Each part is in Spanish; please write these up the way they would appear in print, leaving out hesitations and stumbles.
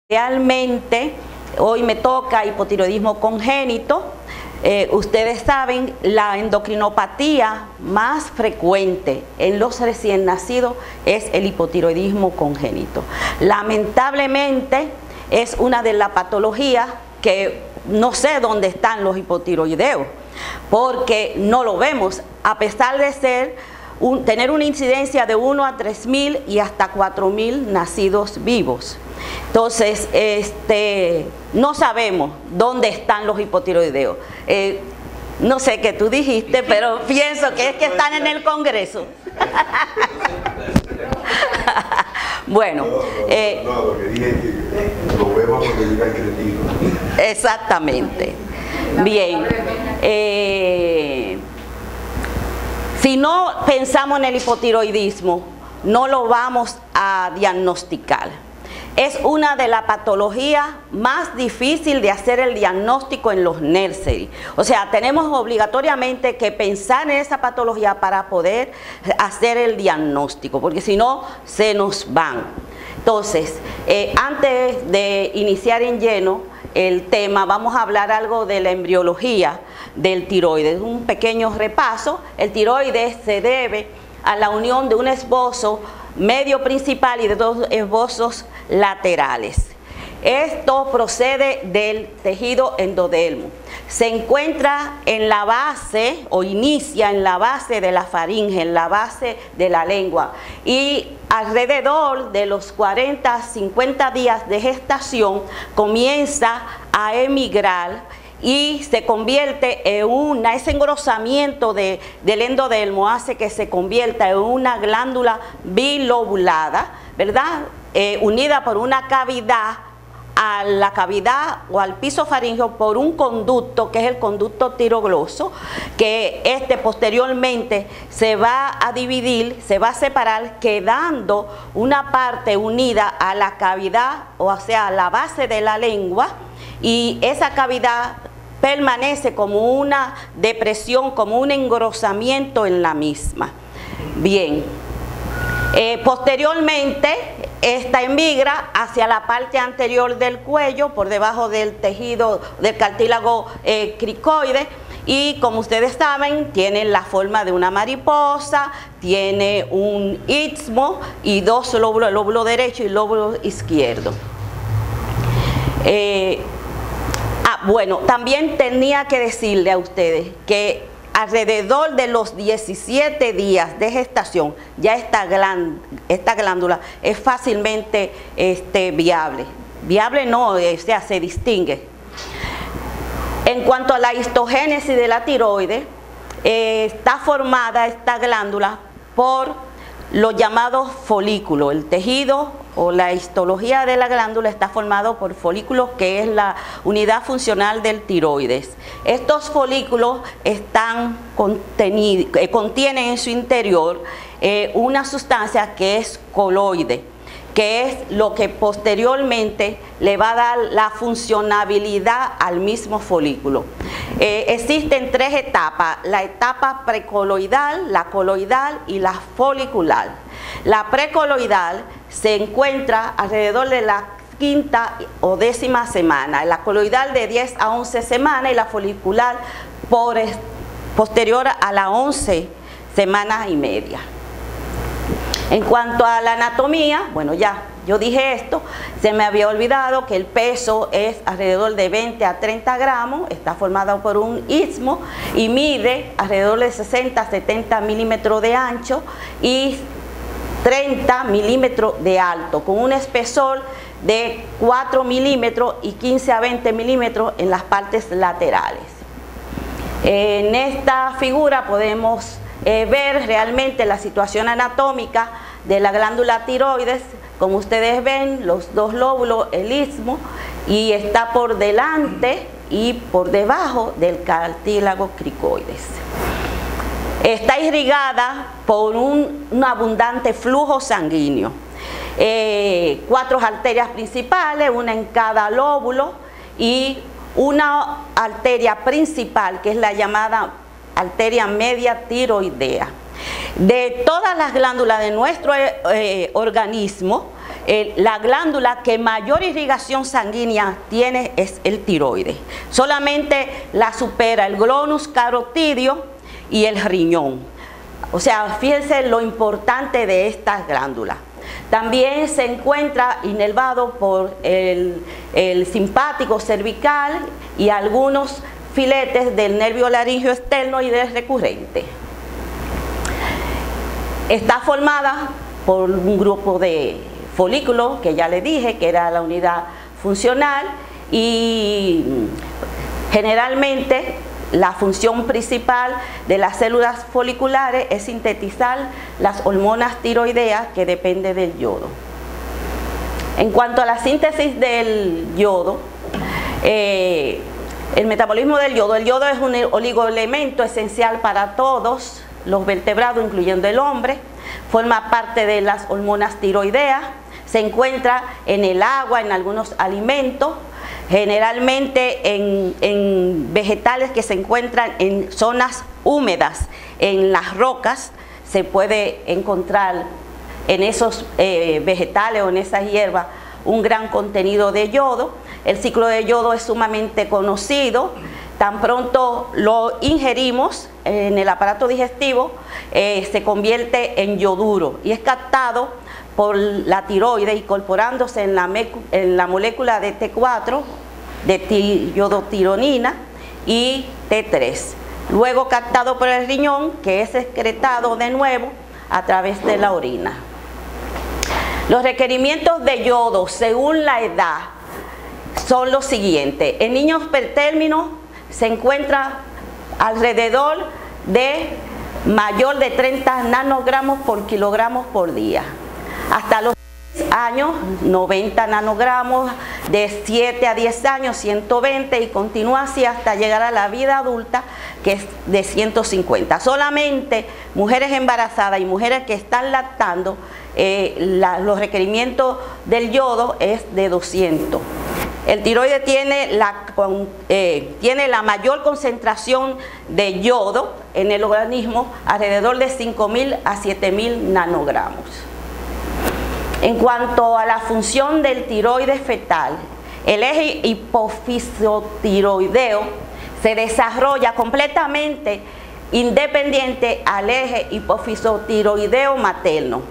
Realmente, hoy me toca hipotiroidismo congénito. Ustedes saben, la endocrinopatía más frecuente en los recién nacidos es el hipotiroidismo congénito. Lamentablemente, es una de las patologías que no sé dónde están los hipotiroideos, porque no lo vemos, a pesar de tener una incidencia de 1 a 3.000 y hasta 4.000 nacidos vivos. Entonces, no sabemos dónde están los hipotiroideos. No sé qué tú dijiste, pero pienso que es que están en el Congreso. Bueno. No, lo que dije es que lo vemos porque diga cretino. Exactamente. Bien. Si no pensamos en el hipotiroidismo, no lo vamos a diagnosticar. Es una de las patologías más difíciles de hacer el diagnóstico en los nursery. O sea, tenemos obligatoriamente que pensar en esa patología para poder hacer el diagnóstico, porque si no, se nos van. Entonces, antes de iniciar en lleno el tema, vamos a hablar algo de la embriología del tiroides. Un pequeño repaso. El tiroides se debe a la unión de un esbozo medio principal y de dos esbozos laterales. Esto procede del tejido endodermo. Se encuentra en la base o inicia en la base de la faringe, en la base de la lengua, y alrededor de los 40-50 días de gestación comienza a emigrar y se convierte en ese engrosamiento del endodermo hace que se convierta en una glándula bilobulada, ¿verdad? Unida por una cavidad a la cavidad o al piso faríngeo por un conducto que es el conducto tirogloso, que posteriormente se va a dividir, se va a separar, quedando una parte unida a la cavidad, o sea, a la base de la lengua, y esa cavidad permanece como una depresión, como un engrosamiento en la misma. Bien, posteriormente esta emigra hacia la parte anterior del cuello, por debajo del tejido del cartílago cricoide, y como ustedes saben, tiene la forma de una mariposa, tiene un istmo y dos lóbulos, el lóbulo derecho y el lóbulo izquierdo. Bueno, también tenía que decirle a ustedes que alrededor de los 17 días de gestación ya esta glándula es fácilmente viable. Viable no, o sea, se distingue. En cuanto a la histogénesis de la tiroides, está formada esta glándula por los llamados folículos. El tejido o la histología de la glándula está formado por folículos, que es la unidad funcional del tiroides. Estos folículos contienen en su interior una sustancia que es coloide, que es lo que posteriormente le va a dar la funcionabilidad al mismo folículo. Existen tres etapas: la etapa precoloidal, la coloidal y la folicular. La precoloidal se encuentra alrededor de la 5ª o 10ª semana, la coloidal de 10 a 11 semanas y la folicular posterior a las 11 semanas y media. En cuanto a la anatomía, bueno, ya yo dije esto, se me había olvidado que el peso es alrededor de 20 a 30 gramos, está formado por un istmo y mide alrededor de 60 a 70 milímetros de ancho y 30 milímetros de alto, con un espesor de 4 milímetros y 15 a 20 milímetros en las partes laterales. En esta figura podemos ver realmente la situación anatómica de la glándula tiroides. Como ustedes ven, los dos lóbulos, el istmo, y está por delante y por debajo del cartílago cricoides. Está irrigada por un abundante flujo sanguíneo. 4 arterias principales, una en cada lóbulo, y una arteria principal que es la llamada arteria media tiroidea. De todas las glándulas de nuestro organismo, la glándula que mayor irrigación sanguínea tiene es el tiroides. Solamente la supera el glonus carotidio y el riñón. O sea, fíjense lo importante de estas glándulas. También se encuentra inervado por el simpático cervical y algunos filetes del nervio laríngeo externo y del recurrente. Está formada por un grupo de folículos, que ya le dije que era la unidad funcional, y generalmente la función principal de las células foliculares es sintetizar las hormonas tiroideas que dependen del yodo. En cuanto a la síntesis del yodo, el metabolismo del yodo, el yodo es un oligoelemento esencial para todos los vertebrados, incluyendo el hombre, forma parte de las hormonas tiroideas, se encuentra en el agua, en algunos alimentos, generalmente en vegetales que se encuentran en zonas húmedas, en las rocas, se puede encontrar en esos vegetales o en esas hierbas un gran contenido de yodo. El ciclo de yodo es sumamente conocido. Tan pronto lo ingerimos en el aparato digestivo, se convierte en yoduro y es captado por la tiroides, incorporándose en la molécula de T4, de yodotironina y T3. Luego captado por el riñón, que es excretado de nuevo a través de la orina. Los requerimientos de yodo según la edad son los siguientes. En niños pretérminos se encuentra alrededor de mayor de 30 nanogramos por kilogramos por día. Hasta los 10 años, 90 nanogramos, de 7 a 10 años, 120, y continúa así hasta llegar a la vida adulta, que es de 150. Solamente mujeres embarazadas y mujeres que están lactando, los requerimientos del yodo es de 200. El tiroides tiene la mayor concentración de yodo en el organismo, alrededor de 5.000 a 7.000 nanogramos. En cuanto a la función del tiroides fetal, el eje hipofisotiroideo se desarrolla completamente independiente al eje hipofisotiroideo materno.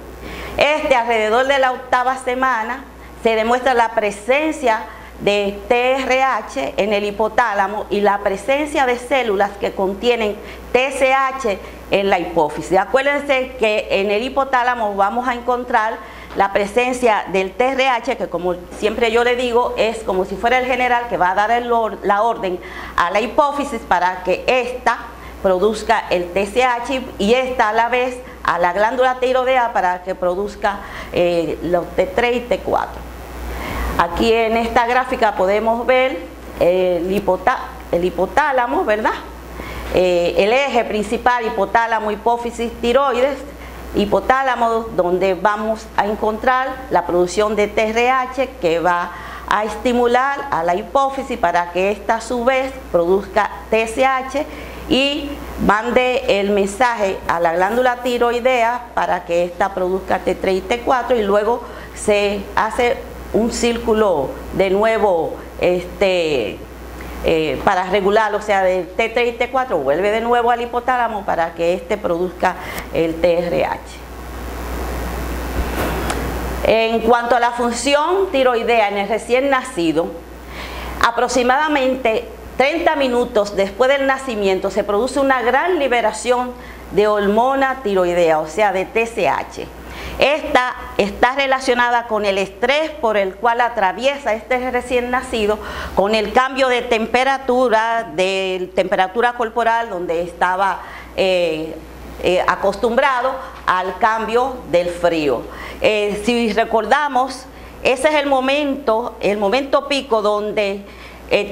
Alrededor de la 8ª semana se demuestra la presencia de TRH en el hipotálamo y la presencia de células que contienen TSH en la hipófisis. Acuérdense que en el hipotálamo vamos a encontrar la presencia del TRH, que como siempre yo le digo, es como si fuera el general que va a dar la orden a la hipófisis para que ésta produzca el TSH y ésta a la vez a la glándula tiroidea para que produzca los T3 y T4. Aquí en esta gráfica podemos ver el hipotálamo, ¿verdad? El eje principal, hipotálamo, hipófisis, tiroides. Hipotálamo, donde vamos a encontrar la producción de TRH que va a estimular a la hipófisis para que ésta a su vez produzca TSH y mande el mensaje a la glándula tiroidea para que ésta produzca T3 y T4, y luego se hace un círculo de nuevo para regular, o sea, de T3 y T4 vuelve de nuevo al hipotálamo para que éste produzca el TRH. En cuanto a la función tiroidea en el recién nacido, aproximadamente 30 minutos después del nacimiento se produce una gran liberación de hormona tiroidea, o sea, de TSH. Esta está relacionada con el estrés por el cual atraviesa este recién nacido, con el cambio de temperatura corporal, donde estaba acostumbrado al cambio del frío. Si recordamos, ese es el momento pico donde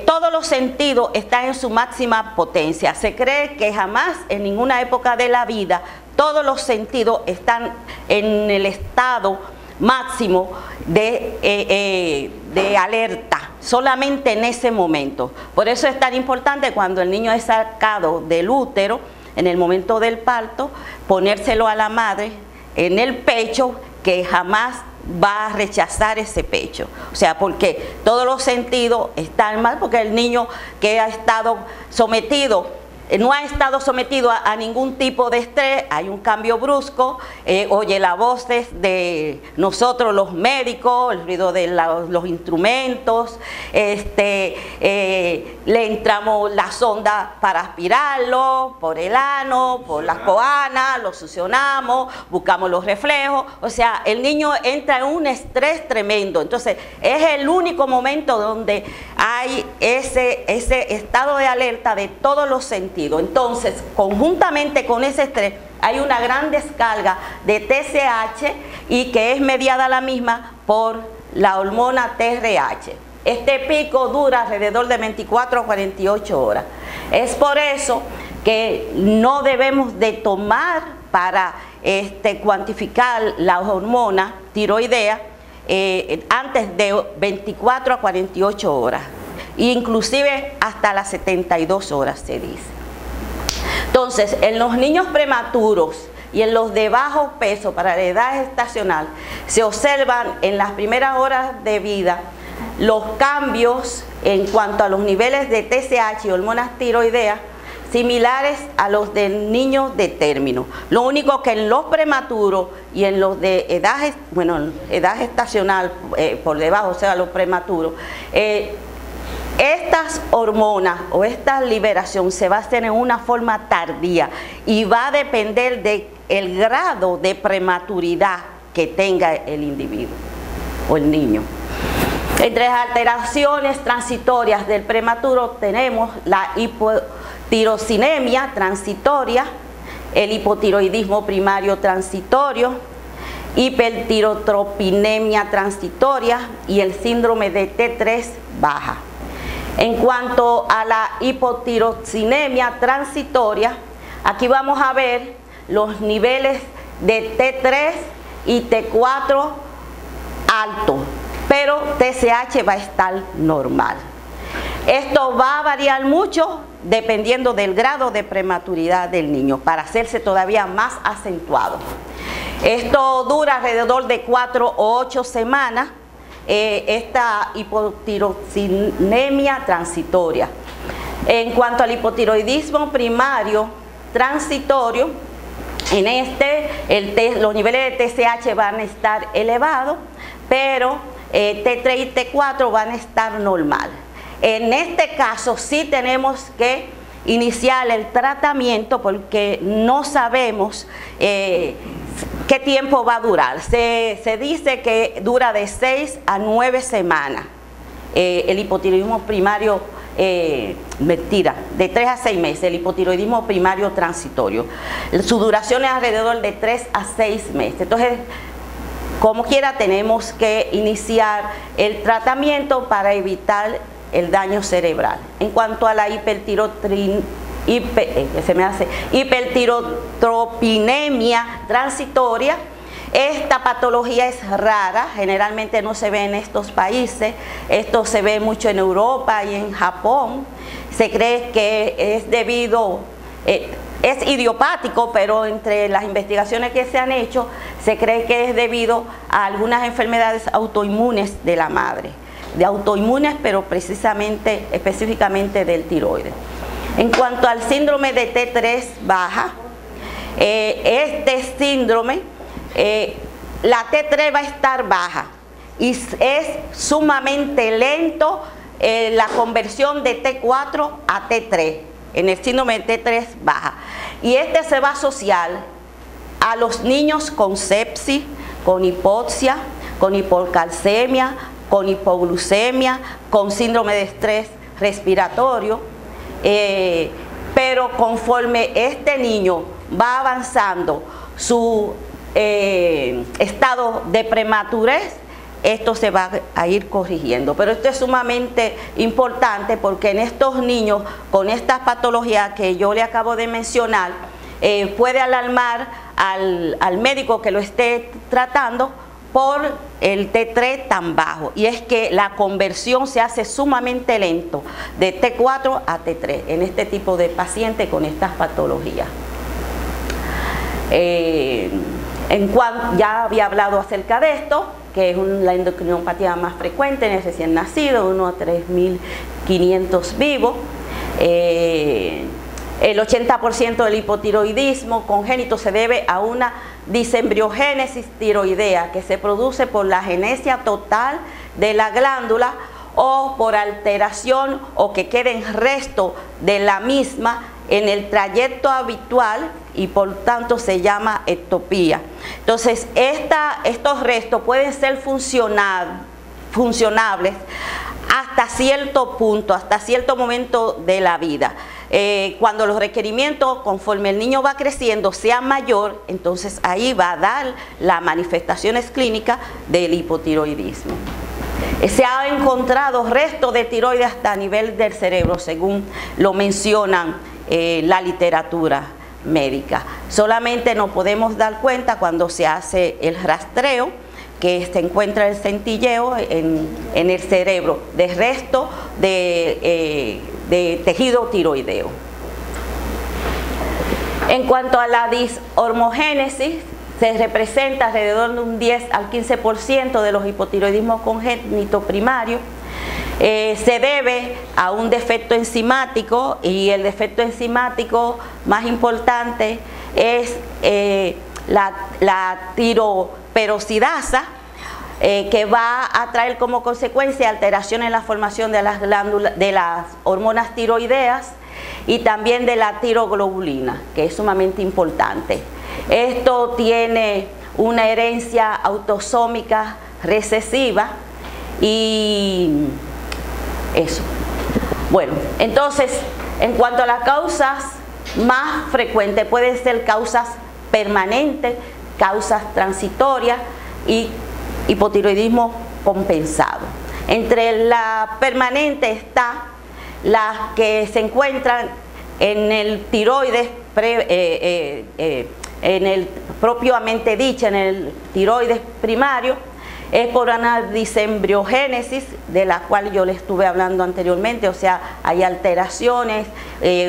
todos los sentidos están en su máxima potencia. Se cree que jamás en ninguna época de la vida todos los sentidos están en el estado máximo de alerta, solamente en ese momento. Por eso es tan importante cuando el niño es sacado del útero, en el momento del parto, ponérselo a la madre en el pecho, que jamás va a rechazar ese pecho. O sea, porque todos los sentidos están mal, porque el niño que ha estado sometido, no ha estado sometido a ningún tipo de estrés, hay un cambio brusco, oye las voces de nosotros los médicos, el ruido de los instrumentos, le entramos la sonda para aspirarlo por el ano, por las coanas, lo succionamos, buscamos los reflejos, o sea, el niño entra en un estrés tremendo. Entonces es el único momento donde hay ese estado de alerta de todos los sentidos. Entonces, conjuntamente con ese estrés, hay una gran descarga de TSH y que es mediada la misma por la hormona TRH. Este pico dura alrededor de 24 a 48 horas. Es por eso que no debemos de tomar para cuantificar la hormona tiroidea antes de 24 a 48 horas. Inclusive hasta las 72 horas se dice. Entonces, en los niños prematuros y en los de bajo peso para la edad gestacional, se observan en las primeras horas de vida los cambios en cuanto a los niveles de TSH y hormonas tiroideas similares a los de niños de término. Lo único que en los prematuros y en los de edad gestacional por debajo, o sea, los prematuros, estas hormonas o esta liberación se va a hacer en una forma tardía y va a depender del grado de prematuridad que tenga el individuo o el niño. Entre las alteraciones transitorias del prematuro tenemos la hipotirocinemia transitoria, el hipotiroidismo primario transitorio, hipertirotropinemia transitoria y el síndrome de T3 baja. En cuanto a la hipotirocinemia transitoria, aquí vamos a ver los niveles de T3 y T4 altos, pero TSH va a estar normal. Esto va a variar mucho dependiendo del grado de prematuridad del niño para hacerse todavía más acentuado. Esto dura alrededor de 4 o 8 semanas. Esta hipotirocinemia transitoria. En cuanto al hipotiroidismo primario transitorio, en los niveles de TSH van a estar elevados, pero T3 y T4 van a estar normal. En este caso sí tenemos que iniciar el tratamiento porque no sabemos ¿qué tiempo va a durar? Se dice que dura de 6 a 9 semanas. El hipotiroidismo primario, de 3 a 6 meses, el hipotiroidismo primario transitorio. Su duración es alrededor de 3 a 6 meses. Entonces, como quiera, tenemos que iniciar el tratamiento para evitar el daño cerebral. En cuanto a la hipertirotropinemia transitoria, esta patología es rara, generalmente no se ve en estos países, esto se ve mucho en Europa y en Japón. Se cree que es debido, es idiopático, pero entre las investigaciones que se han hecho, se cree que es debido a algunas enfermedades autoinmunes de la madre, de autoinmunes, pero específicamente del tiroides. En cuanto al síndrome de T3 baja, este síndrome, la T3 va a estar baja y es sumamente lento la conversión de T4 a T3 en el síndrome de T3 baja. Y este se va a asociar a los niños con sepsis, con hipoxia, con hipocalcemia, con hipoglucemia, con síndrome de estrés respiratorio. Pero conforme este niño va avanzando su estado de prematurez, esto se va a ir corrigiendo. Pero esto es sumamente importante porque en estos niños con estas patologías que yo le acabo de mencionar, puede alarmar al médico que lo esté tratando por el T3 tan bajo, y es que la conversión se hace sumamente lento de T4 a T3 en este tipo de pacientes con estas patologías. Ya había hablado acerca de esto. que es la endocrinopatía más frecuente en el recién nacido, 1 a 3.500 vivos. El 80% del hipotiroidismo congénito se debe a una disembriogénesis tiroidea que se produce por la agenesia total de la glándula o por alteración o que queden restos de la misma en el trayecto habitual y por tanto se llama ectopía. Entonces estos restos pueden ser funcionables hasta cierto punto, hasta cierto momento de la vida. Cuando los requerimientos, conforme el niño va creciendo, sea mayor, entonces ahí va a dar las manifestaciones clínicas del hipotiroidismo. Se ha encontrado restos de tiroides hasta a nivel del cerebro, según lo mencionan la literatura médica. Solamente nos podemos dar cuenta cuando se hace el rastreo, que se encuentra el centilleo en el cerebro de resto de tejido tiroideo. En cuanto a la dishormogénesis, se representa alrededor de un 10 al 15% de los hipotiroidismos congénitos primarios. Se debe a un defecto enzimático, y el defecto enzimático más importante es la tiroperoxidasa, que va a traer como consecuencia alteración en la formación de las glándulas, de las hormonas tiroideas y también de la tiroglobulina, que es sumamente importante. Esto tiene una herencia autosómica recesiva y eso. Bueno, entonces, en cuanto a las causas más frecuentes, pueden ser causas permanentes, causas transitorias y hipotiroidismo compensado. Entre la permanente está las que se encuentran en el tiroides, en el propiamente dicho, en el tiroides primario, es por una disembriogénesis, de la cual yo les estuve hablando anteriormente, o sea, hay alteraciones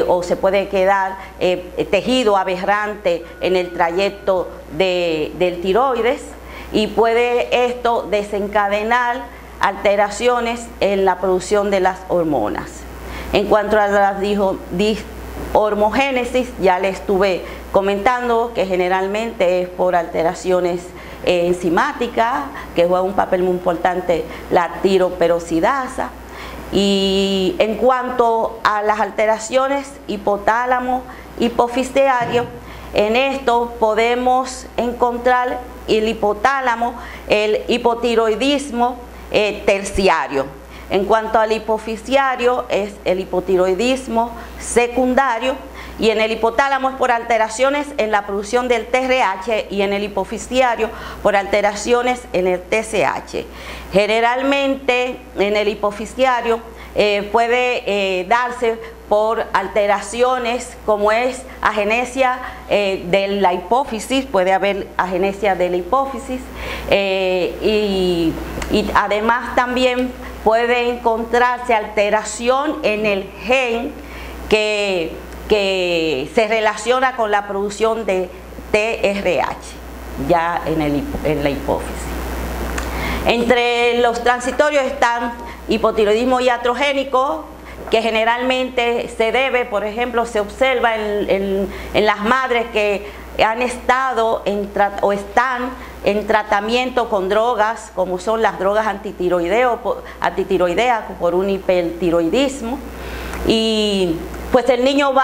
o se puede quedar tejido aberrante en el trayecto del tiroides, y puede esto desencadenar alteraciones en la producción de las hormonas. En cuanto a la dishormogénesis, ya les estuve comentando que generalmente es por alteraciones enzimáticas, que juega un papel muy importante la tiroperoxidasa. Y en cuanto a las alteraciones hipotálamo hipofisiario, en esto podemos encontrar el hipotálamo, el hipotiroidismo terciario. En cuanto al hipofisiario, es el hipotiroidismo secundario, y en el hipotálamo es por alteraciones en la producción del TRH, y en el hipofisiario por alteraciones en el TSH. Generalmente en el hipofisiario puede darse por alteraciones como es agenesia de la hipófisis, puede haber agenesia de la hipófisis, y además también puede encontrarse alteración en el gen que se relaciona con la producción de TRH, ya en la hipófisis. Entre los transitorios están hipotiroidismo iatrogénico, que generalmente se debe, por ejemplo, se observa en las madres que han estado o están en tratamiento con drogas, como son las drogas antitiroideas por un hipertiroidismo, y pues el niño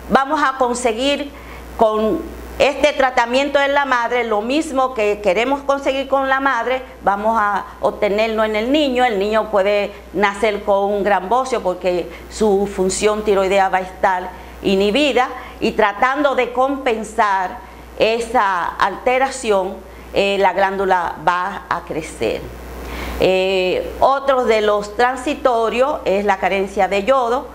vamos a conseguir con este tratamiento en la madre lo mismo que queremos conseguir con la madre, vamos a obtenerlo en el niño. El niño puede nacer con un gran bocio porque su función tiroidea va a estar inhibida, y tratando de compensar esa alteración, la glándula va a crecer. Otro de los transitorios es la carencia de yodo,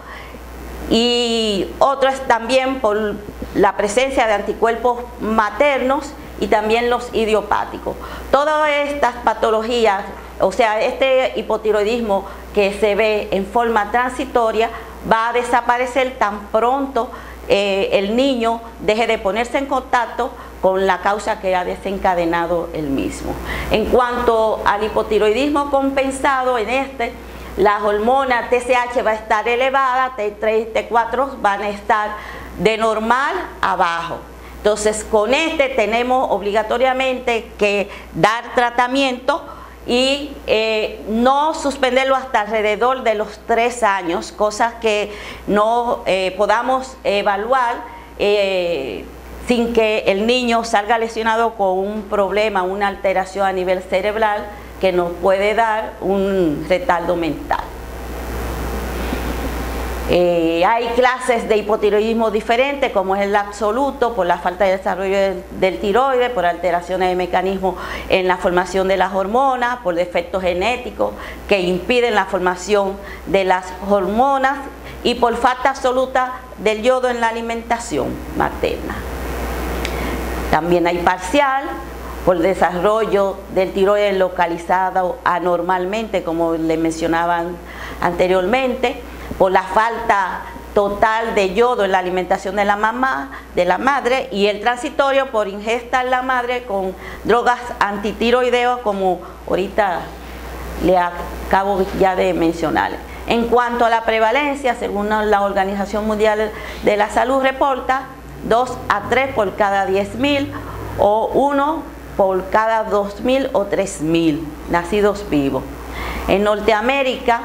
y otro es también por la presencia de anticuerpos maternos y también los idiopáticos. Todas estas patologías, o sea, este hipotiroidismo que se ve en forma transitoria, va a desaparecer tan pronto el niño deje de ponerse en contacto con la causa que ha desencadenado el mismo. En cuanto al hipotiroidismo compensado, las hormonas TSH va a estar elevada, T3 y T4 van a estar de normal a bajo. Entonces con tenemos obligatoriamente que dar tratamiento y no suspenderlo hasta alrededor de los 3 años, cosas que no podamos evaluar sin que el niño salga lesionado con un problema, una alteración a nivel cerebral que nos puede dar un retardo mental. Hay clases de hipotiroidismo diferentes, como es el absoluto, por la falta de desarrollo del tiroides, por alteraciones de mecanismos en la formación de las hormonas, por defectos genéticos que impiden la formación de las hormonas y por falta absoluta del yodo en la alimentación materna. También hay parcial, por desarrollo del tiroides localizado anormalmente, como le mencionaban anteriormente, por la falta total de yodo en la alimentación de la madre, y el transitorio por ingesta en la madre con drogas antitiroideos, como ahorita le acabo ya de mencionar. En cuanto a la prevalencia, según la Organización Mundial de la Salud reporta 2 a 3 por cada 10.000 o 1 por cada 2.000 o 3.000 nacidos vivos. En Norteamérica,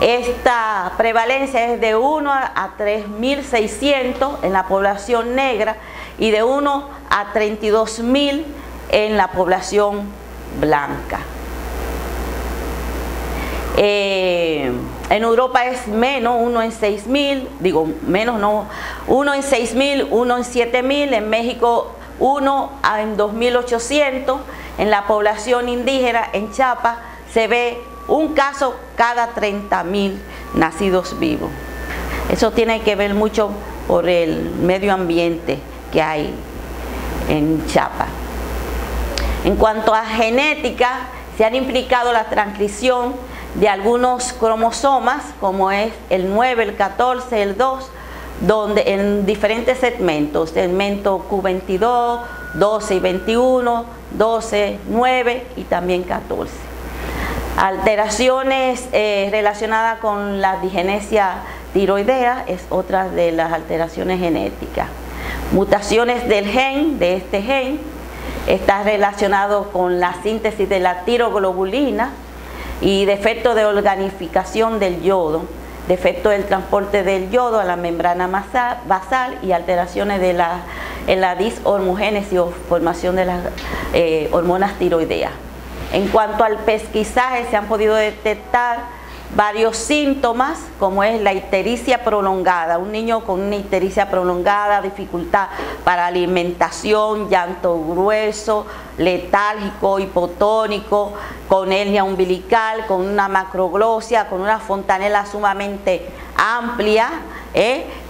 esta prevalencia es de 1 a 3.600 en la población negra y de 1 a 32.000 en la población blanca. En Europa es menos, 1 en 6.000, digo menos no, 1 en 6.000, 1 en 7.000, en México 1 en 2.800, en la población indígena en Chiapas se ve un caso cada 30.000 nacidos vivos. Eso tiene que ver mucho por el medio ambiente que hay en Chiapas. En cuanto a genética, se han implicado la transcripción de algunos cromosomas, como es el 9, el 14, el 2, donde en diferentes segmentos, segmento Q22, 12 y 21, 12, 9 y también 14. Alteraciones relacionadas con la digenesia tiroidea es otra de las alteraciones genéticas. Mutaciones del gen, de este gen, está relacionado con la síntesis de la tiroglobulina y defecto de organificación del yodo, defecto del transporte del yodo a la membrana basal y alteraciones en la dishormogénesis o formación de las hormonas tiroideas. En cuanto al pesquisaje, se han podido detectar varios síntomas, como es la ictericia prolongada, un niño con una ictericia prolongada, dificultad para alimentación, llanto grueso, letárgico, hipotónico, con hernia umbilical, con una macroglosia, con una fontanela sumamente amplia,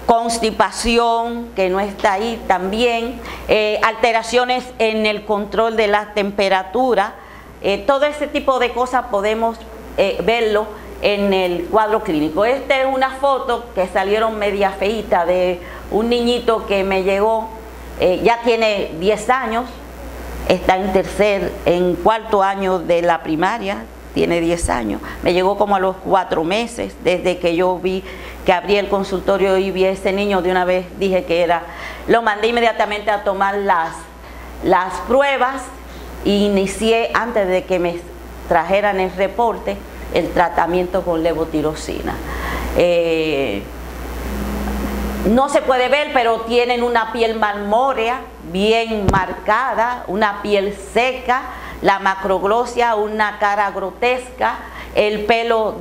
constipación que no está ahí también, alteraciones en el control de la temperatura, todo ese tipo de cosas podemos verlo en el cuadro clínico. Esta es una foto que salieron media feíta de un niñito que me llegó, ya tiene 10 años, está en cuarto año de la primaria, tiene 10 años, me llegó como a los 4 meses, desde que yo vi que abrí el consultorio y vi a ese niño, de una vez dije que era, lo mandé inmediatamente a tomar las pruebas y inicié, antes de que me trajeran el reporte, el tratamiento con levotirosina. No se puede ver, pero tienen una piel marmórea, bien marcada, una piel seca, la macroglosia, una cara grotesca, el pelo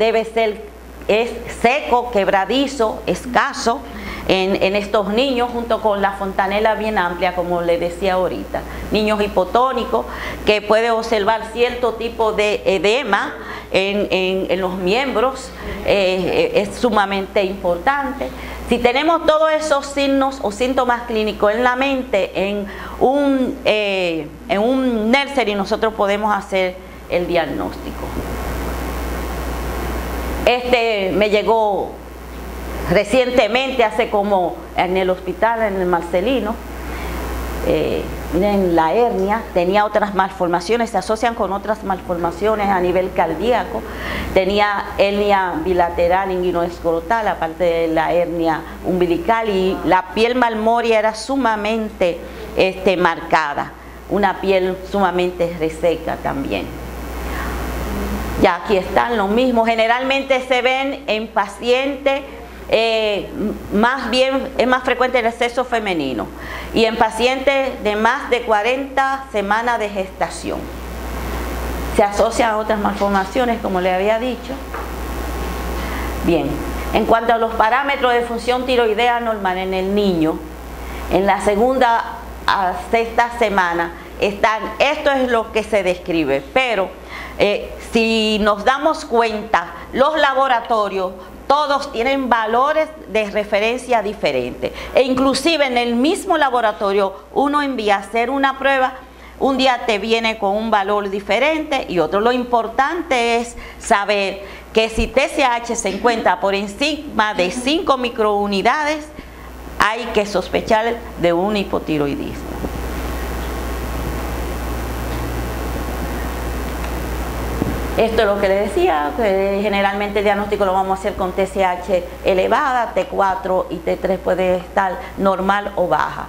es seco, quebradizo, escaso en estos niños, junto con la fontanela bien amplia, como le decía ahorita. Niños hipotónicos, que puede observar cierto tipo de edema en los miembros, es sumamente importante. Si tenemos todos esos signos o síntomas clínicos en la mente, en un nursery, nosotros podemos hacer el diagnóstico. Me llegó recientemente, hace como en el hospital, en el Marcelino, en la hernia, tenía otras malformaciones, se asocian con otras malformaciones a nivel cardíaco, tenía hernia bilateral inguinoescrotal, aparte de la hernia umbilical, y la piel malmoria era sumamente marcada, una piel sumamente reseca también. Ya aquí están los mismos, generalmente se ven en pacientes, más bien es más frecuente en el sexo femenino y en pacientes de más de 40 semanas de gestación. Se asocian a otras malformaciones, como le había dicho. Bien, en cuanto a los parámetros de función tiroidea normal en el niño, en la segunda a sexta semana están, esto es lo que se describe, pero si nos damos cuenta, los laboratorios todos tienen valores de referencia diferentes, e inclusive en el mismo laboratorio uno envía a hacer una prueba, un día te viene con un valor diferente y otro. Lo importante es saber que si TSH se encuentra por encima de 5 microunidades, hay que sospechar de un hipotiroidismo. Esto es lo que le decía, que generalmente el diagnóstico lo vamos a hacer con TSH elevada, T4 y T3 puede estar normal o baja.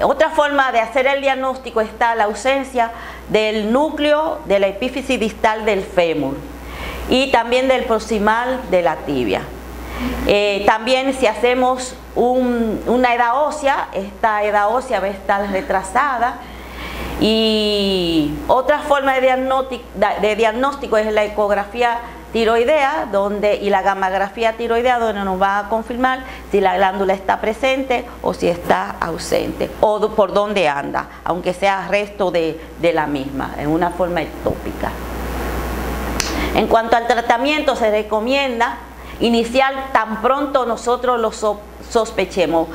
Otra forma de hacer el diagnóstico está la ausencia del núcleo de la epífisis distal del fémur y también del proximal de la tibia. También si hacemos una edad ósea, esta edad ósea va a estar retrasada. Y otra forma de diagnóstico es la ecografía tiroidea y la gammagrafía tiroidea, donde nos va a confirmar si la glándula está presente o si está ausente o por dónde anda, aunque sea resto de la misma, en una forma ectópica. En cuanto al tratamiento, se recomienda iniciar tan pronto nosotros lo sospechemos.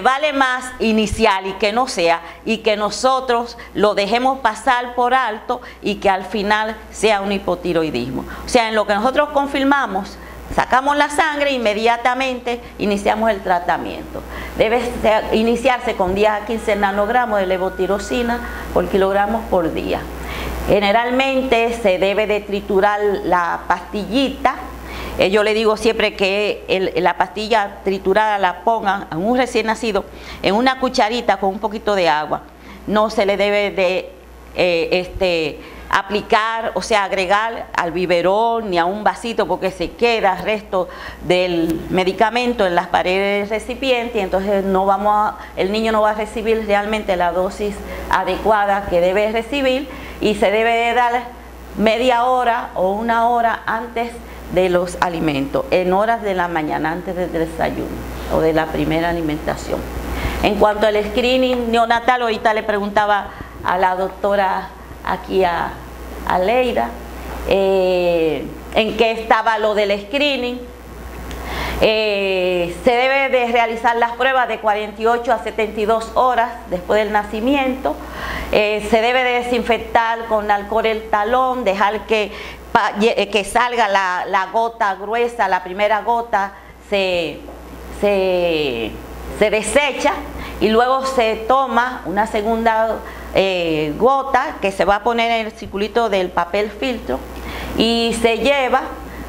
Vale más inicial y que no sea, y que nosotros lo dejemos pasar por alto y que al final sea un hipotiroidismo. O sea, en lo que nosotros confirmamos, sacamos la sangre, inmediatamente iniciamos el tratamiento. Debe iniciarse con 10 a 15 nanogramos de levotirosina por kilogramos por día. Generalmente se debe de triturar la pastillita. Yo le digo siempre que la pastilla triturada la pongan a un recién nacido en una cucharita con un poquito de agua. No se le debe de aplicar, o sea, agregar al biberón ni a un vasito, porque se queda el resto del medicamento en las paredes del recipiente y entonces el niño no va a recibir realmente la dosis adecuada que debe recibir, y se debe de dar media hora o una hora antes de los alimentos, en horas de la mañana, antes del desayuno o de la primera alimentación. En cuanto al screening neonatal, ahorita le preguntaba a la doctora aquí a Leira en qué estaba lo del screening. Se debe de realizar las pruebas de 48 a 72 horas después del nacimiento. Se debe de desinfectar con alcohol el talón, dejar que salga la gota gruesa, la primera gota se desecha y luego se toma una segunda gota que se va a poner en el circulito del papel filtro y se lleva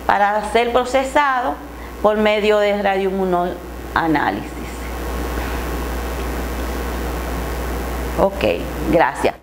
para ser procesado por medio de radioinmunoanálisis. Ok, gracias.